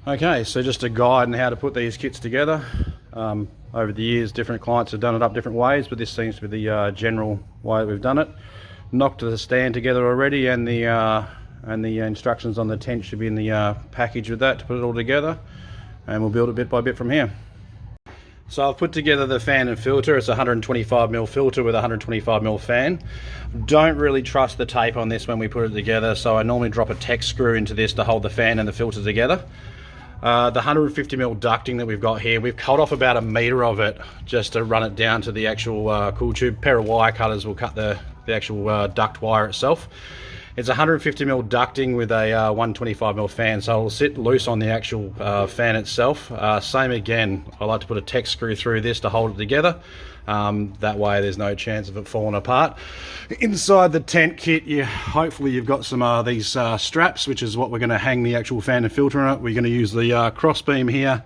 Okay, so just a guide on how to put these kits together. Over the years, different clients have done it up different ways, but this seems to be the general way that we've done it. Knocked the stand together already, and the instructions on the tent should be in the package with that to put it all together, and we'll build it bit by bit from here. So I've put together the fan and filter. It's a 125mm filter with a 125mm fan. Don't really trust the tape on this when we put it together, so I normally drop a Tek screw into this to hold the fan and the filter together. The 150mm ducting that we've got here, we've cut off about 1 meter of it just to run it down to the actual cool tube. A pair of wire cutters will cut the actual duct wire itself. It's 150mm ducting with a 125mm fan, so it'll sit loose on the actual fan itself. Same again, I like to put a Tek screw through this to hold it together. That way there's no chance of it falling apart. Inside the tent kit, hopefully you've got some of these straps, which is what we're going to hang the actual fan and filter on it. We're going to use the cross beam here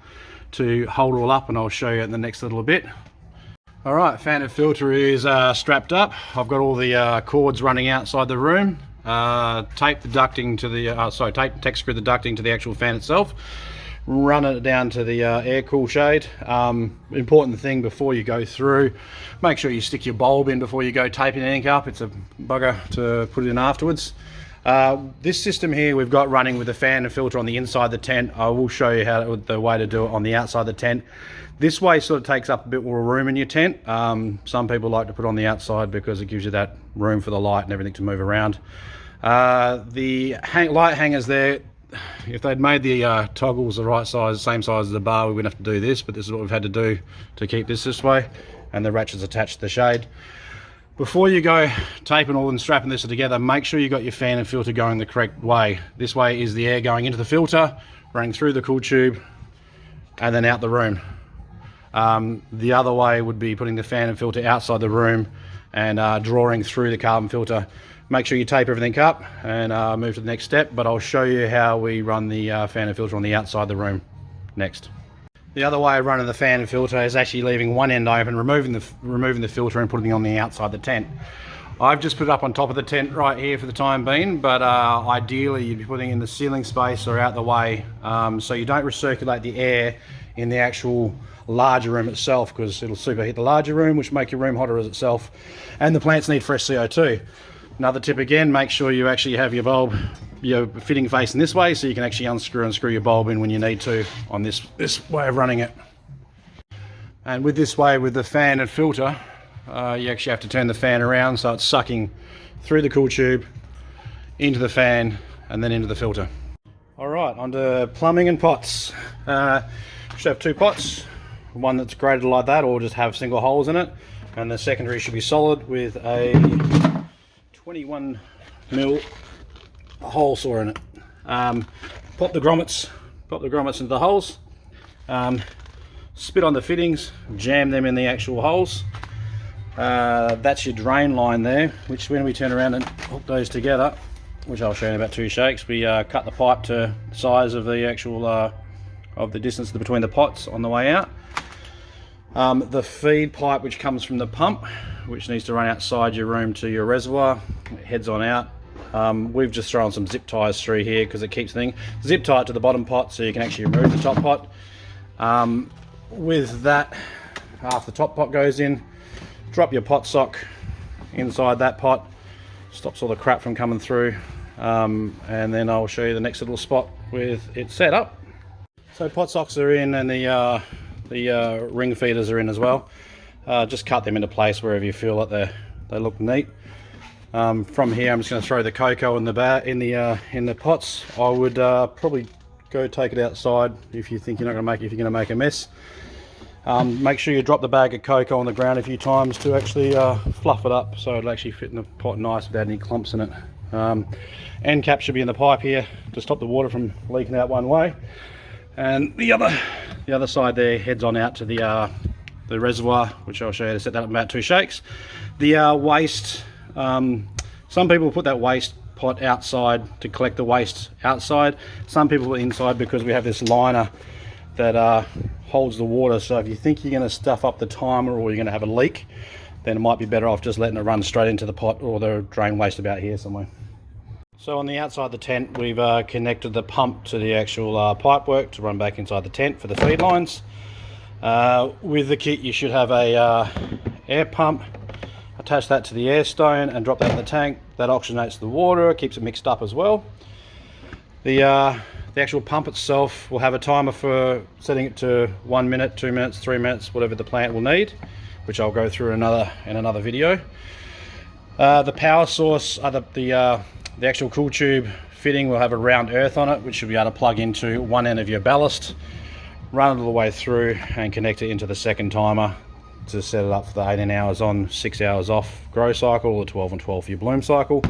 to hold it all up, and I'll show you in the next little bit. Alright, fan and filter is strapped up. I've got all the cords running outside the room. Tape the ducting to the Tek screw the ducting to the actual fan itself. Run it down to the air cool shade. Important thing before you go through, make sure you stick your bulb in before you go taping anything up. It's a bugger to put it in afterwards. This system here we've got running with the fan and filter on the inside the tent. I will show you the way to do it on the outside of the tent. This way sort of takes up a bit more room in your tent. Some people like to put it on the outside because it gives you that room for the light and everything to move around. The light hangers there, if they'd made the toggles the right size, same size as the bar, we wouldn't have to do this, but this is what we've had to do to keep this way, and the ratchet's attached to the shade. Before you go taping all and strapping this together, make sure you got your fan and filter going the correct way. This way is the air going into the filter, running through the cool tube, and then out the room. The other way would be putting the fan and filter outside the room and drawing through the carbon filter. Make sure you tape everything up and move to the next step, but I'll show you how we run the fan and filter on the outside of the room next. The other way of running the fan and filter is actually leaving one end open, removing the filter and putting it on the outside of the tent. I've just put it up on top of the tent right here for the time being, but ideally you'd be putting it in the ceiling space or out the way, so you don't recirculate the air in the actual larger room itself, because it'll superheat the larger room, which make your room hotter as itself, and the plants need fresh CO2. Another tip again, make sure you actually have your bulb, your fitting facing this way, so you can actually unscrew and screw your bulb in when you need to on this way of running it. And with this way, with the fan and filter, you actually have to turn the fan around so it's sucking through the cool tube, into the fan, and then into the filter. Alright, onto plumbing and pots. Should have 2 pots, one that's graded like that, or just have single holes in it, and the secondary should be solid with a 21mm hole saw in it. Pop the grommets into the holes, spit on the fittings, jam them in the actual holes. That's your drain line there, which when we turn around and hook those together, which I'll show you in about 2 shakes, we cut the pipe to the size of the actual of the distance between the pots on the way out. The feed pipe, which comes from the pump, which needs to run outside your room to your reservoir, it heads on out. We've just thrown some zip ties through here because it keeps things zip tight to the bottom pot, so you can actually remove the top pot. With that, half the top pot goes in. Drop your pot sock inside that pot, stops all the crap from coming through, and then I'll show you the next little spot with it set up. So pot socks are in, and the ring feeders are in as well. Just cut them into place wherever you feel that they look neat. From here, I'm just going to throw the cocoa in the pots. I would probably go take it outside if you think you're not going to make a mess. Make sure you drop the bag of cocoa on the ground a few times to actually fluff it up, so it'll actually fit in the pot nice without any clumps in it. End cap should be in the pipe here to stop the water from leaking out one way, and the other side there heads on out to the reservoir, which I'll show you to set that up in about 2 shakes. The waste, some people put that waste pot outside to collect the waste outside. Some people put it inside because we have this liner that holds the water, so if you think you're going to stuff up the timer or you're going to have a leak, then it might be better off just letting it run straight into the pot or the drain waste about here somewhere. So on the outside of the tent, we've connected the pump to the actual pipework to run back inside the tent for the feed lines. With the kit, you should have a air pump. Attach that to the air stone and drop that in the tank. That oxygenates the water, keeps it mixed up as well. The actual pump itself will have a timer for setting it to 1 minute, 2 minutes, 3 minutes, whatever the plant will need, which I'll go through in another video. The power source, the actual cool tube fitting will have a round earth on it, which you'll be able to plug into one end of your ballast, run it all the way through and connect it into the second timer to set it up for the 18 hours on, 6 hours off grow cycle, or 12 and 12 for your bloom cycle.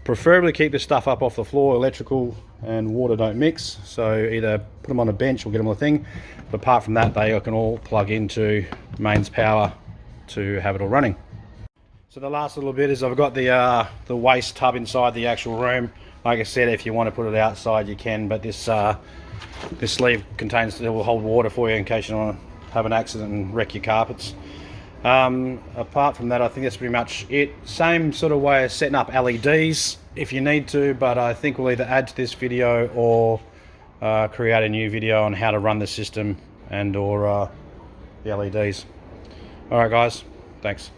Preferably keep this stuff up off the floor. Electrical and water don't mix, so either put them on a bench or get them on the thing. But apart from that, they can all plug into mains power to have it all running. So the last little bit is I've got the waste tub inside the actual room. Like I said, if you want to put it outside, you can, but this sleeve it will hold water for you in case you want to have an accident and wreck your carpets. Apart from that, I think that's pretty much it. Same sort of way of setting up LEDs if you need to, but I think we'll either add to this video or create a new video on how to run the system and or the LEDs. Alright guys, thanks.